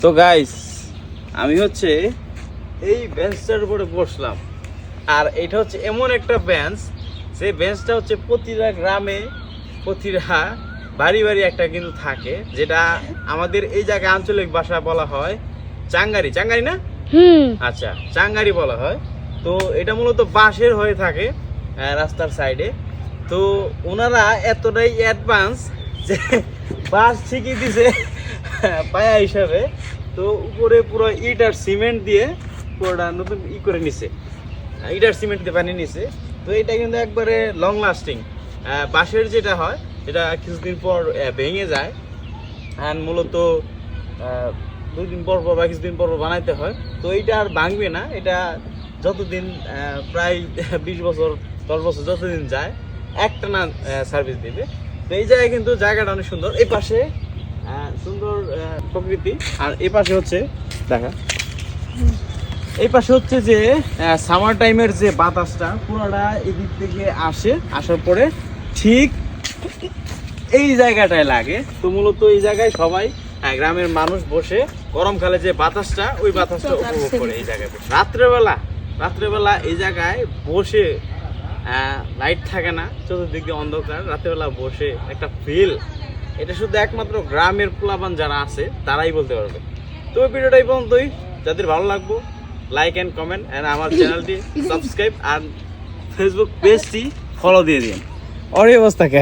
তো গাইস আমি হচ্ছে এই বেঞ্চটার উপরে বসলাম, আর এটা হচ্ছে এমন একটা বেঞ্চ, সেই বেঞ্চটা হচ্ছে প্রতিটা গ্রামে প্রতিটা বাড়ি বাড়ি একটা কিন্তু থাকে, যেটা আমাদের এই জায়গায় আঞ্চলিক ভাষা বলা হয় চাঙ্গারি। চাঙ্গারি না? আচ্ছা, চাঙ্গারি বলা হয়। তো এটা মূলত বাঁশের হয়ে থাকে রাস্তার সাইডে। তো ওনারা এতটাই অ্যাডভান্স যে বাঁশ ঠিকই দিছে পায়া হিসাবে, তো উপরে পুরো ইট আর সিমেন্ট দিয়ে পুরোটা নতুন করে নিছে, ইট আর সিমেন্ট দিয়ে বানিয়ে নিছে। তো এটা কিন্তু একবারে লং লাস্টিং। বাঁশের যেটা হয় এটা কিছুদিন পর ভেঙে যায়, আর মূলত 2 দিন পর পর বা কিছুদিন পর বানাইতে হয়। তো এইটা আর ভাঙবে না, এটা যতদিন প্রায় 20 বছর 10 বছর যতদিন যায় একটানা সার্ভিস দিবে। তো এই জায়গায় কিন্তু জায়গাটা অনেক সুন্দর, এই পাশে সুন্দর প্রকৃতি, আর এই পাশে হচ্ছে দেখা, এই পাশে হচ্ছে যে সামার টাইমের যে বাতাসটা পুরোটা এদিক থেকে আসার পরে ঠিক এই জায়গাটায় লাগে। তো মূলত এই জায়গায় সবাই গ্রামের মানুষ বসে গরমকালে যে বাতাসটা, ওই বাতাসটা উপভোগ করে এই জায়গায় বসে। রাত্রেবেলা এই জায়গায় বসে, লাইট থাকে না, চতুর্দিকে অন্ধকার, রাত্রেবেলা বসে একটা ফিল, এটা শুধু একমাত্র গ্রামের পোলাপান যারা আছে তারাই বলতে পারবে। তো ওই ভিডিওটা এই পর্যন্তই। যাদের ভালো লাগবে লাইক অ্যান্ড কমেন্ট, আর আমার চ্যানেলটি সাবস্ক্রাইব আর ফেসবুক পেজটি ফলো দিয়ে দিন। অরে অবস্থা কে